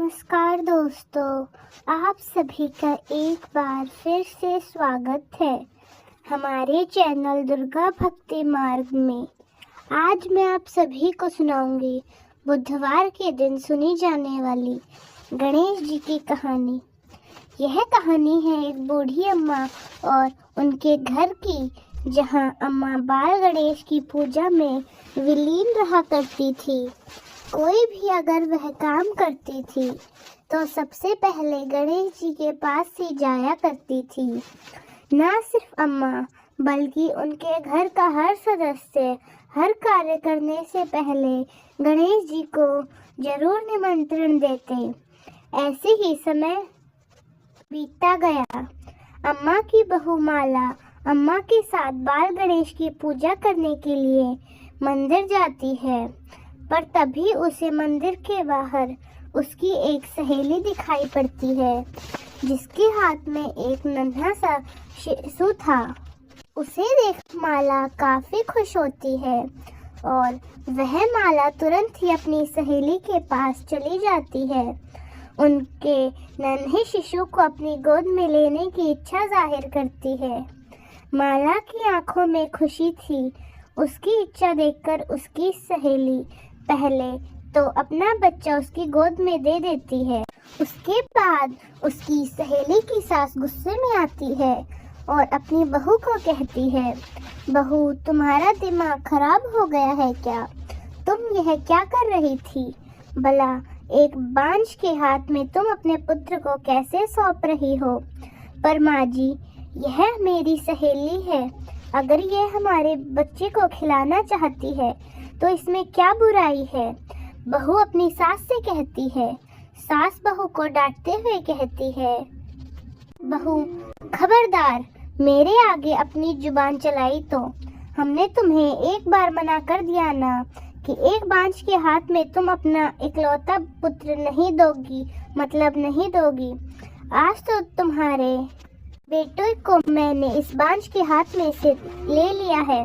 नमस्कार दोस्तों, आप सभी का एक बार फिर से स्वागत है हमारे चैनल दुर्गा भक्ति मार्ग में। आज मैं आप सभी को सुनाऊंगी बुधवार के दिन सुनी जाने वाली गणेश जी की कहानी। यह कहानी है एक बूढ़ी अम्मा और उनके घर की, जहां अम्मा बाल गणेश की पूजा में विलीन रहा करती थी। कोई भी अगर वह काम करती थी तो सबसे पहले गणेश जी के पास ही जाया करती थी। न सिर्फ अम्मा बल्कि उनके घर का हर सदस्य हर कार्य करने से पहले गणेश जी को जरूर निमंत्रण देते। ऐसे ही समय बीतता गया। अम्मा की बहू माला अम्मा के साथ बाल गणेश की पूजा करने के लिए मंदिर जाती है, पर तभी उसे मंदिर के बाहर उसकी एक सहेली दिखाई पड़ती है, जिसके हाथ में एक नन्हा सा शिशु था। उसे देख माला काफी खुश होती है और वह माला तुरंत ही अपनी सहेली के पास चली जाती है। उनके नन्हे शिशु को अपनी गोद में लेने की इच्छा जाहिर करती है। माला की आंखों में खुशी थी। उसकी इच्छा देखकर उसकी सहेली पहले तो अपना बच्चा उसकी गोद में दे देती है। उसके बाद उसकी सहेली की सास गुस्से में आती है और अपनी बहू को कहती है, बहू तुम्हारा दिमाग खराब हो गया है क्या? तुम यह क्या कर रही थी? भला एक बांझ के हाथ में तुम अपने पुत्र को कैसे सौंप रही हो? पर माँ जी, यह मेरी सहेली है। अगर यह हमारे बच्चे को खिलाना चाहती है तो इसमें क्या बुराई है? बहू अपनी सास से कहती है। सास बहू को डांटते हुए कहती है, बहू खबरदार, मेरे आगे अपनी जुबान चलाई तो हमने तुम्हें एक बार मना कर दिया ना कि एक बांझ के हाथ में तुम अपना इकलौता पुत्र नहीं दोगी, मतलब नहीं दोगी। आज तो तुम्हारे बेटे को मैंने इस बांझ के हाथ में से ले लिया है,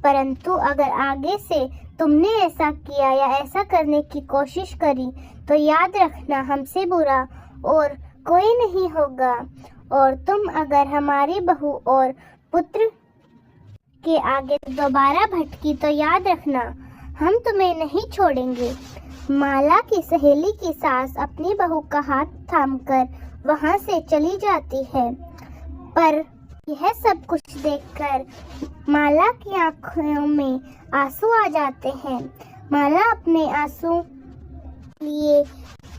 परंतु अगर आगे से तुमने ऐसा किया या ऐसा करने की कोशिश करी तो याद रखना हमसे बुरा और कोई नहीं होगा। और तुम अगर हमारी बहू और पुत्र के आगे दोबारा भटकी तो याद रखना हम तुम्हें नहीं छोड़ेंगे। माला की सहेली की सास अपनी बहू का हाथ थामकर वहां से चली जाती है, पर यह सब कुछ देखकर माला की आंखों में आंसू आ जाते हैं। माला अपने आंसू लिए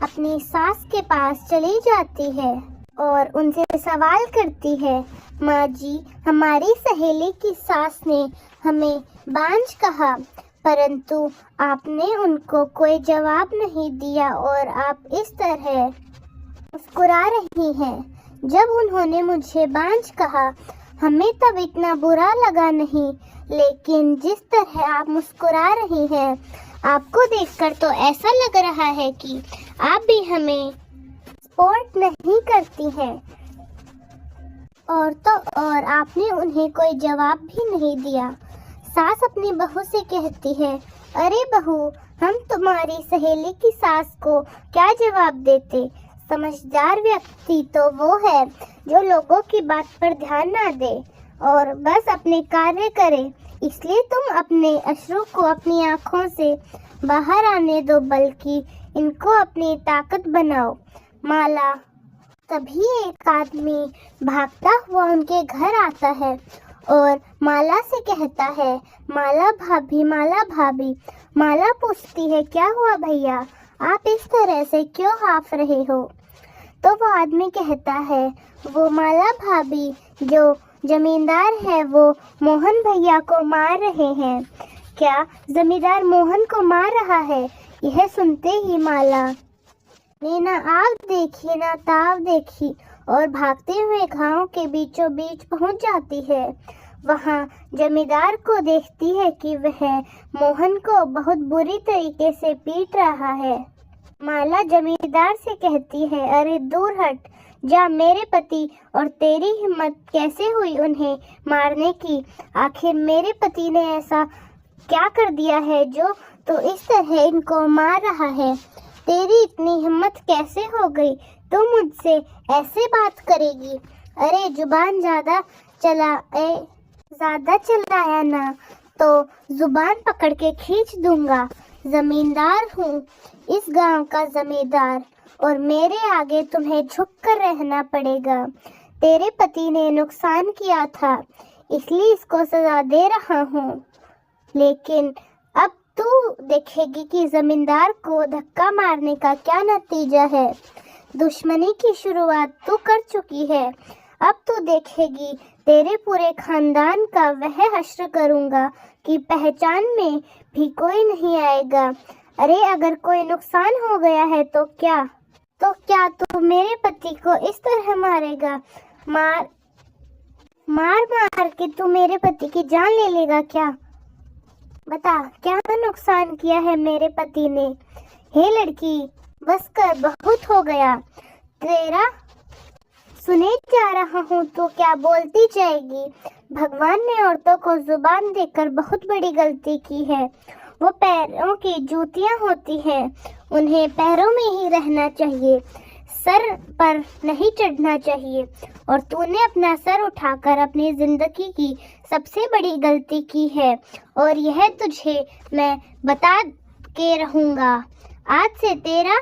अपनी सास के पास चली जाती है और उनसे सवाल करती है, माँ जी, हमारी सहेली की सास ने हमें बांझ कहा, परंतु आपने उनको कोई जवाब नहीं दिया और आप इस तरह मुस्कुरा रही हैं। जब उन्होंने मुझे बांझ कहा हमें तब इतना बुरा लगा नहीं, लेकिन जिस तरह आप मुस्कुरा रही हैं, आपको देखकर तो ऐसा लग रहा है कि आप भी हमें सपोर्ट नहीं करती हैं। और तो और आपने उन्हें कोई जवाब भी नहीं दिया। सास अपनी बहू से कहती है, अरे बहू, हम तुम्हारी सहेली की सास को क्या जवाब देते? समझदार व्यक्ति तो वो है जो लोगों की बात पर ध्यान ना दे और बस अपने कार्य करे। इसलिए तुम अपने अश्रु को अपनी आंखों से बाहर आने दो, बल्कि इनको अपनी ताकत बनाओ। माला तभी एक आदमी भागता हुआ उनके घर आता है और माला से कहता है, माला भाभी, माला भाभी। माला पूछती है, क्या हुआ भैया, आप इस तरह से क्यों हाफ रहे हो? तो वो आदमी कहता है, वो माला भाभी जो जमींदार है वो मोहन भैया को मार रहे हैं। क्या जमींदार मोहन को मार रहा है? यह सुनते ही माला ने ना आग देखी ना ताव देखी और भागते हुए गांव के बीचों बीच पहुंच जाती है। वहां जमींदार को देखती है कि वह मोहन को बहुत बुरी तरीके से पीट रहा है। माला जमींदार से कहती है, अरे दूर हट जा, मेरे पति और तेरी हिम्मत कैसे हुई उन्हें मारने की? आखिर मेरे पति ने ऐसा क्या कर दिया है जो तो इस तरह इनको मार रहा है? तेरी इतनी हिम्मत कैसे हो गई? तू मुझसे ऐसे बात करेगी? अरे जुबान ज्यादा चलाया ना तो जुबान पकड़ के खींच दूंगा। जमींदार हूँ, इस गांव का जमींदार, और मेरे आगे तुम्हें झुक कर रहना पड़ेगा। तेरे पति ने नुकसान किया था, इसलिए इसको सजा दे रहा हूँ। लेकिन अब तू देखेगी कि जमींदार को धक्का मारने का क्या नतीजा है। दुश्मनी की शुरुआत तू कर चुकी है, अब तू देखेगी तेरे पूरे खानदान का वह हश्र करूंगा कि पहचान में भी कोई नहीं आएगा। अरे अगर कोई नुकसान हो गया है तो क्या तू मेरे पति को इस तरह मारेगा? मार के तू मेरे पति की जान ले लेगा क्या? बता, क्या नुकसान किया है मेरे पति ने? हे लड़की, बस कर, बहुत हो गया तेरा। सुने जा रहा हूँ तो क्या बोलती जाएगी। भगवान ने औरतों को जुबान देकर बहुत बड़ी गलती की है। वो पैरों की जूतियाँ होती हैं, उन्हें पैरों में ही रहना चाहिए, सर पर नहीं चढ़ना चाहिए। और तूने अपना सर उठाकर अपनी जिंदगी की सबसे बड़ी गलती की है, और यह तुझे मैं बता के रहूँगा। आज से तेरा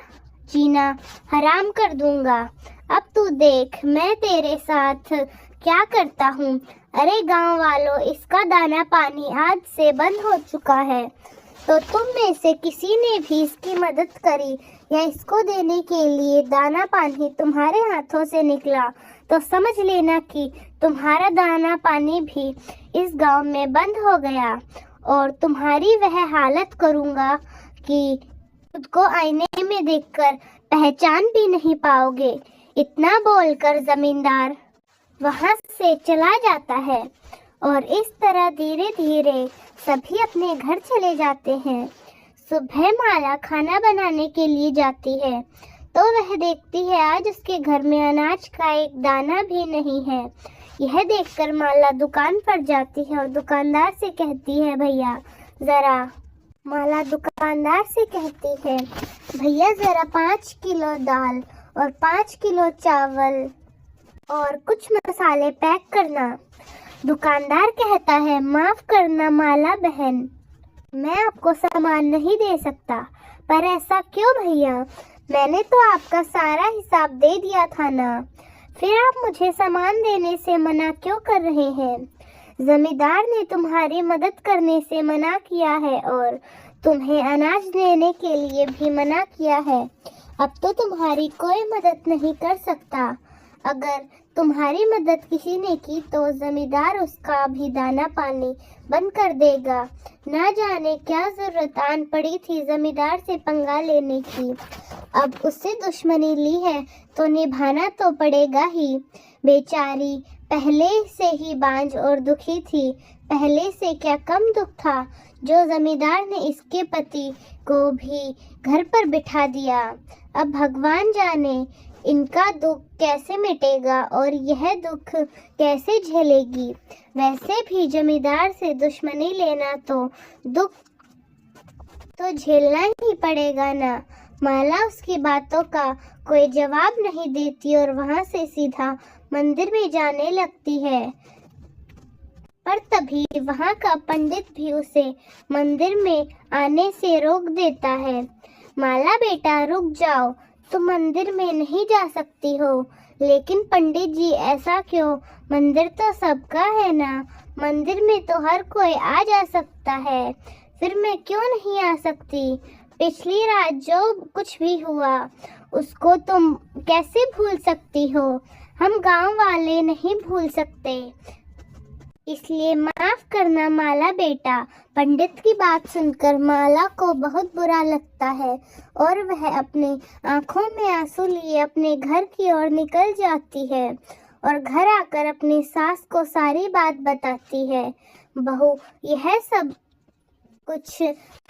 जीना हराम कर दूंगा। अब तू देख मैं तेरे साथ क्या करता हूँ। अरे गांव वालों, इसका दाना पानी आज से बंद हो चुका है, तो तुम में से किसी ने भी इसकी मदद करी या इसको देने के लिए दाना पानी तुम्हारे हाथों से निकला तो समझ लेना कि तुम्हारा दाना पानी भी इस गांव में बंद हो गया, और तुम्हारी वह हालत करूँगा कि खुद को आईने में देखकर पहचान भी नहीं पाओगे। इतना बोलकर जमींदार वहां से चला जाता है, और इस तरह धीरे धीरे सभी अपने घर चले जाते हैं। सुबह माला खाना बनाने के लिए जाती है तो वह देखती है आज उसके घर में अनाज का एक दाना भी नहीं है। यह देखकर माला दुकान पर जाती है और दुकानदार से कहती है, भैया जरा 5 किलो दाल और 5 किलो चावल और कुछ मसाले पैक करना। दुकानदार कहता है, माफ करना माला बहन, मैं आपको सामान नहीं दे सकता। पर ऐसा क्यों भैया? मैंने तो आपका सारा हिसाब दे दिया था ना, फिर आप मुझे सामान देने से मना क्यों कर रहे हैं? जमींदार ने तुम्हारी मदद करने से मना किया है और तुम्हें अनाज देने के लिए भी मना किया है। अब तो तुम्हारी कोई मदद नहीं कर सकता। अगर तुम्हारी मदद किसी ने की तो जमींदार उसका भी दाना पानी बंद कर देगा। ना जाने क्या जरूरत आन पड़ी थी जमींदार से पंगा लेने की। अब उससे दुश्मनी ली है तो निभाना तो पड़ेगा ही। बेचारी पहले से ही बांझ और दुखी थी। पहले से क्या कम दुख था जो जमींदार ने इसके पति को भी घर पर बिठा दिया। अब भगवान जाने इनका दुख कैसे मिटेगा और यह दुख कैसे झेलेगी। वैसे भी जमींदार से दुश्मनी लेना तो दुख तो झेलना ही पड़ेगा ना। माला उसकी बातों का कोई जवाब नहीं देती और वहां से सीधा मंदिर में जाने लगती है। पर तभी वहां का पंडित भी उसे मंदिर में आने से रोक देता है। माला बेटा रुक जाओ, तुम मंदिर में नहीं जा सकती हो। लेकिन पंडित जी ऐसा क्यों? मंदिर तो सबका है ना, मंदिर में तो हर कोई आ जा सकता है, फिर मैं क्यों नहीं आ सकती? पिछली रात जो कुछ भी हुआ उसको तुम कैसे भूल सकती हो? हम गांव वाले नहीं भूल सकते, इसलिए माफ करना माला बेटा। पंडित की बात सुनकर माला को बहुत बुरा लगता है और वह अपनी आंखों में आंसू लिए अपने घर की ओर निकल जाती है और घर आकर अपनी सास को सारी बात बताती है। बहू, यह सब कुछ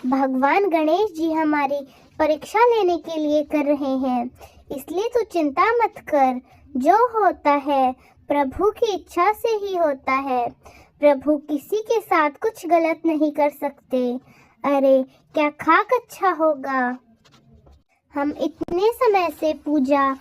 भगवान गणेश जी हमारी परीक्षा लेने के लिए कर रहे हैं, इसलिए तू चिंता मत कर। जो होता है प्रभु की इच्छा से ही होता है। प्रभु किसी के साथ कुछ गलत नहीं कर सकते। अरे क्या खाक अच्छा होगा। हम इतने समय से पूजा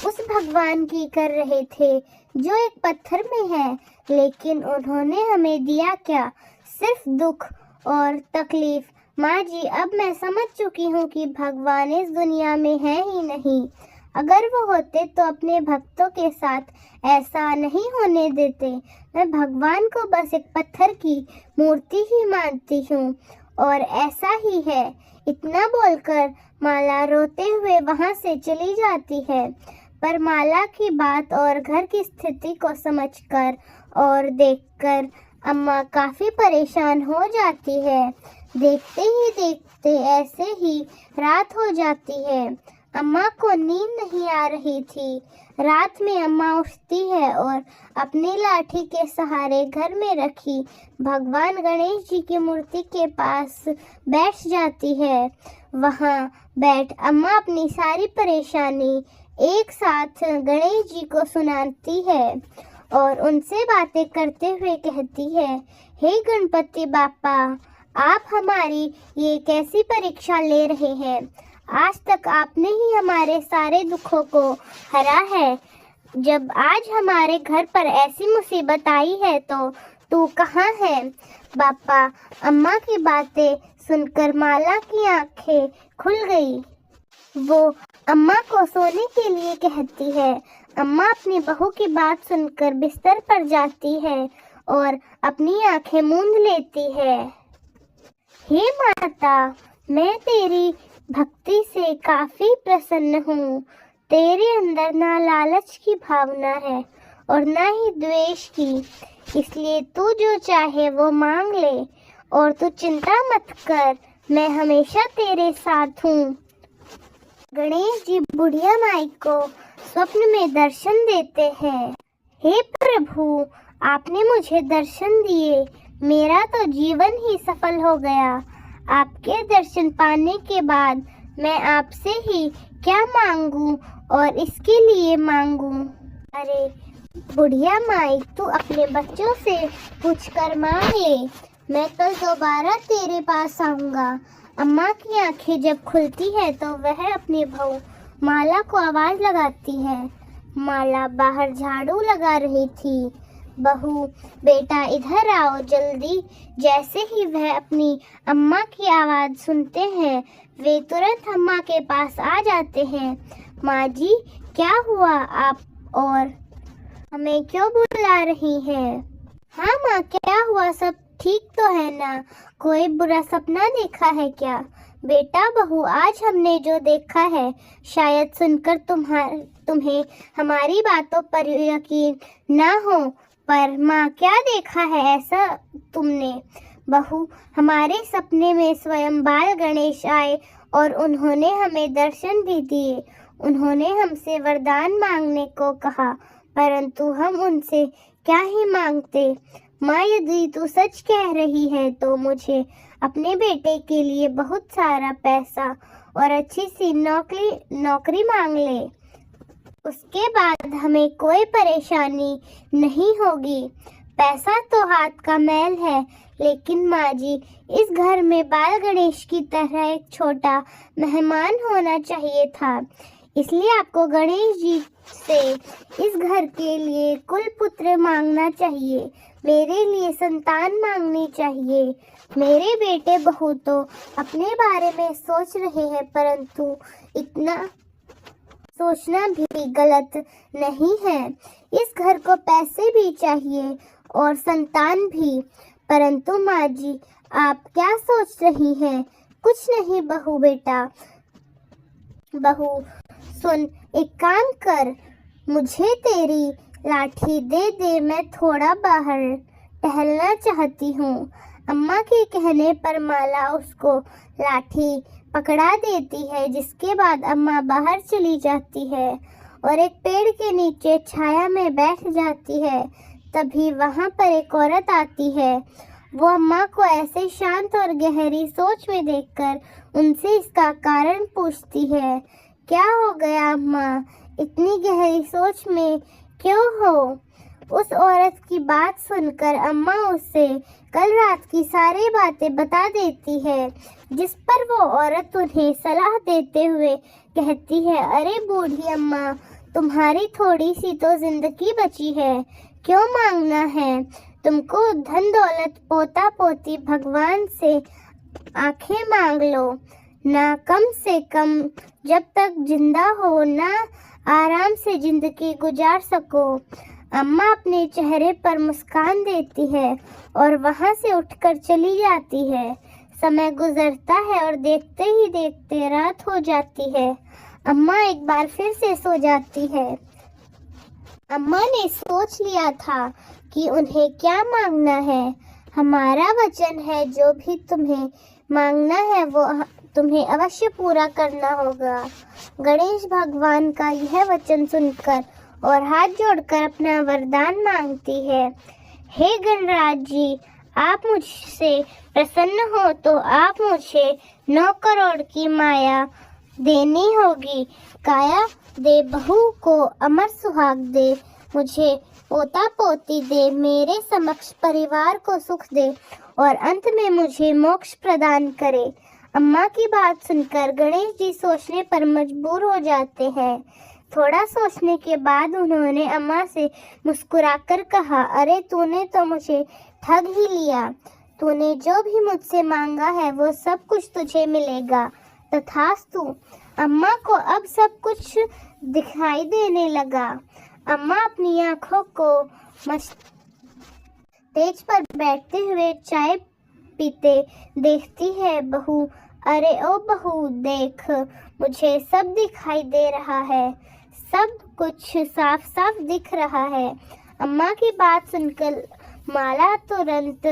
उस भगवान की कर रहे थे जो एक पत्थर में है, लेकिन उन्होंने हमें दिया क्या? सिर्फ दुख और तकलीफ। माँ जी, अब मैं समझ चुकी हूँ कि भगवान इस दुनिया में है ही नहीं। अगर वो होते तो अपने भक्तों के साथ ऐसा नहीं होने देते। मैं भगवान को बस एक पत्थर की मूर्ति ही मानती हूँ और ऐसा ही है। इतना बोलकर माला रोते हुए वहाँ से चली जाती है। पर माला की बात और घर की स्थिति को समझकर और देखकर अम्मा काफी परेशान हो जाती है। देखते ही देखते ऐसे ही रात हो जाती है। अम्मा को नींद नहीं आ रही थी। रात में अम्मा उठती है और अपनी लाठी के सहारे घर में रखी भगवान गणेश जी की मूर्ति के पास बैठ जाती है। वहाँ बैठ अम्मा अपनी सारी परेशानी एक साथ गणेश जी को सुनाती है और उनसे बातें करते हुए कहती है, हे गणपति बापा, आप हमारी ये कैसी परीक्षा ले रहे हैं? आज तक आपने ही हमारे सारे दुखों को हरा है। जब आज हमारे घर पर ऐसी मुसीबत आई है तो तू कहाँ है? बापा, अम्मा की बातें सुनकर माला की आंखें खुल गई। वो अम्मा को सोने के लिए कहती है। अम्मा अपनी बहू की बात सुनकर बिस्तर पर जाती है और अपनी आंखें मूंद लेती है। हे माता, मैं तेरी भक्ति से काफी प्रसन्न हूँ। तेरे अंदर ना लालच की भावना है और ना ही द्वेष की, इसलिए तू जो चाहे वो मांग ले और तू चिंता मत कर, मैं हमेशा तेरे साथ हूँ। गणेश जी बुढ़िया माई को स्वप्न में दर्शन देते हैं। हे प्रभु, आपने मुझे दर्शन दिए, मेरा तो जीवन ही सफल हो गया। आपके दर्शन पाने के बाद मैं आपसे ही क्या मांगू और इसके लिए मांगू। अरे बुढ़िया माई, तू अपने बच्चों से पूछकर मांग ले, मैं कल दोबारा तेरे पास आऊँगा। अम्मा की आंखें जब खुलती है तो वह अपनी बहू माला को आवाज लगाती है। माला बाहर झाड़ू लगा रही थी। बहू, बेटा इधर आओ जल्दी। जैसे ही वह अपनी अम्मा की आवाज सुनते हैं, वे तुरंत अम्मा के पास आ जाते हैं। माँ जी, क्या हुआ? आप और हमें क्यों बुला रही हैं? हाँ माँ, क्या हुआ? सब ठीक तो है ना? कोई बुरा सपना देखा है क्या? बेटा बहू, आज हमने जो देखा है शायद सुनकर तुम्हें हमारी बातों पर यकीन ना हो, पर माँ क्या देखा है ऐसा तुमने? बहू, हमारे सपने में स्वयं बाल गणेश आए और उन्होंने हमें दर्शन भी दिए। उन्होंने हमसे वरदान मांगने को कहा, परंतु हम उनसे क्या ही मांगते। माँ, यदि तू सच कह रही है तो मुझे अपने बेटे के लिए बहुत सारा पैसा और अच्छी सी नौकरी मांग ले। उसके बाद हमें कोई परेशानी नहीं होगी। पैसा तो हाथ का मैल है, लेकिन माँ जी, इस घर में बाल गणेश की तरह एक छोटा मेहमान होना चाहिए था। इसलिए आपको गणेश जी से इस घर के लिए कुल पुत्र मांगना चाहिए, मेरे लिए संतान मांगनी चाहिए। मेरे बेटे बहू तो अपने बारे में सोच रहे हैं, परंतु इतना सोचना भी गलत नहीं है। इस घर को पैसे भी चाहिए और संतान भी। परंतु माँ जी, आप क्या सोच रही हैं? कुछ नहीं बहू बेटा। बहू सुन, एक काम कर, मुझे तेरी लाठी दे दे, मैं थोड़ा बाहर टहलना चाहती हूँ। अम्मा के कहने पर माला उसको लाठी पकड़ा देती है, जिसके बाद अम्मा बाहर चली जाती है और एक पेड़ के नीचे छाया में बैठ जाती है। तभी वहाँ पर एक औरत आती है। वो अम्मा को ऐसे शांत और गहरी सोच में देखकर उनसे इसका कारण पूछती है। क्या हो गया अम्मा, इतनी गहरी सोच में क्यों हो? उस औरत की बात सुनकर अम्मा उसे कल रात की सारी बातें बता देती है, जिस पर वो औरत उन्हें सलाह देते हुए कहती है, अरे बूढ़ी अम्मा, तुम्हारी थोड़ी सी तो जिंदगी बची है, क्यों मांगना है? तुमको धन दौलत पोता पोती भगवान से आंखें मांग लो, ना कम से कम जब तक जिंदा हो ना आराम से जिंदगी गुजार सको। अम्मा अपने चेहरे पर मुस्कान देती है और वहां से उठकर चली जाती है। समय गुजरता है और देखते ही देखते रात हो जाती है। अम्मा एक बार फिर से सो जाती है। अम्मा ने सोच लिया था कि उन्हें क्या मांगना है। हमारा वचन है, जो भी तुम्हें मांगना है वो तुम्हें अवश्य पूरा करना होगा। गणेश भगवान का यह वचन सुनकर और हाथ जोड़कर अपना वरदान मांगती है। हे गणराज जी, आप मुझसे प्रसन्न हो तो आप मुझे 9 करोड़ की माया देनी होगी। काया दे, बहू को अमर सुहाग दे, मुझे पोता पोती दे, मेरे समक्ष परिवार को सुख दे और अंत में मुझे मोक्ष प्रदान करे। अम्मा की बात सुनकर गणेश जी सोचने पर मजबूर हो जाते हैं। थोड़ा सोचने के बाद उन्होंने अम्मा से मुस्कुराकर कहा, अरे तूने तो मुझे ठग ही लिया। तूने जो भी मुझसे मांगा है वो सब कुछ तुझे मिलेगा। तथास्तु। अम्मा को अब सब कुछ दिखाई देने लगा। अम्मा अपनी आंखों को स्टेज पर बैठते हुए चाय पीते देखती है। बहू, अरे ओ बहू, देख, मुझे सब दिखाई दे रहा है, सब कुछ साफ साफ दिख रहा है। अम्मा की बात सुनकर माला तुरंत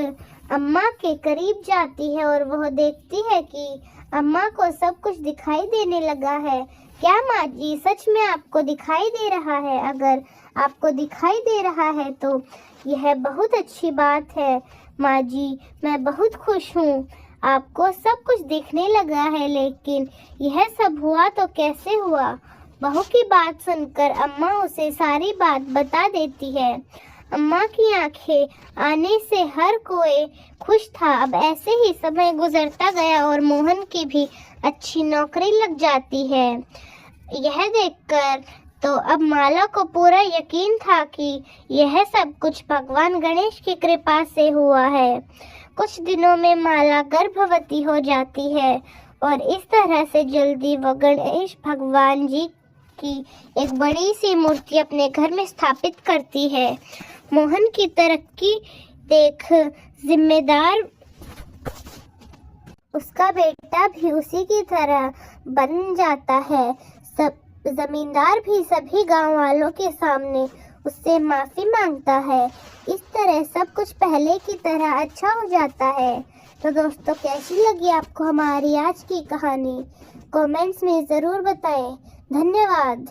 अम्मा के करीब जाती है और वह देखती है कि अम्मा को सब कुछ दिखाई देने लगा है। क्या माँ जी, सच में आपको दिखाई दे रहा है? अगर आपको दिखाई दे रहा है तो यह बहुत अच्छी बात है माँ जी, मैं बहुत खुश हूँ। आपको सब कुछ दिखने लगा है, लेकिन यह सब हुआ तो कैसे हुआ? बहू की बात सुनकर अम्मा उसे सारी बात बता देती है। अम्मा की आंखें आने से हर कोई खुश था। अब ऐसे ही समय गुजरता गया और मोहन की भी अच्छी नौकरी लग जाती है। यह देखकर तो अब माला को पूरा यकीन था कि यह सब कुछ भगवान गणेश की कृपा से हुआ है। कुछ दिनों में माला गर्भवती हो जाती है और इस तरह से जल्दी वो गणेश भगवान जी की एक बड़ी सी मूर्ति अपने घर में स्थापित करती है। मोहन की तरक्की देख जिम्मेदार उसका बेटा भी उसी की तरह बन जाता है। सब जमींदार भी सभी गांव वालों के सामने उससे माफी मांगता है। इस तरह सब कुछ पहले की तरह अच्छा हो जाता है। तो दोस्तों, कैसी लगी आपको हमारी आज की कहानी? कमेंट्स में ज़रूर बताएं। धन्यवाद।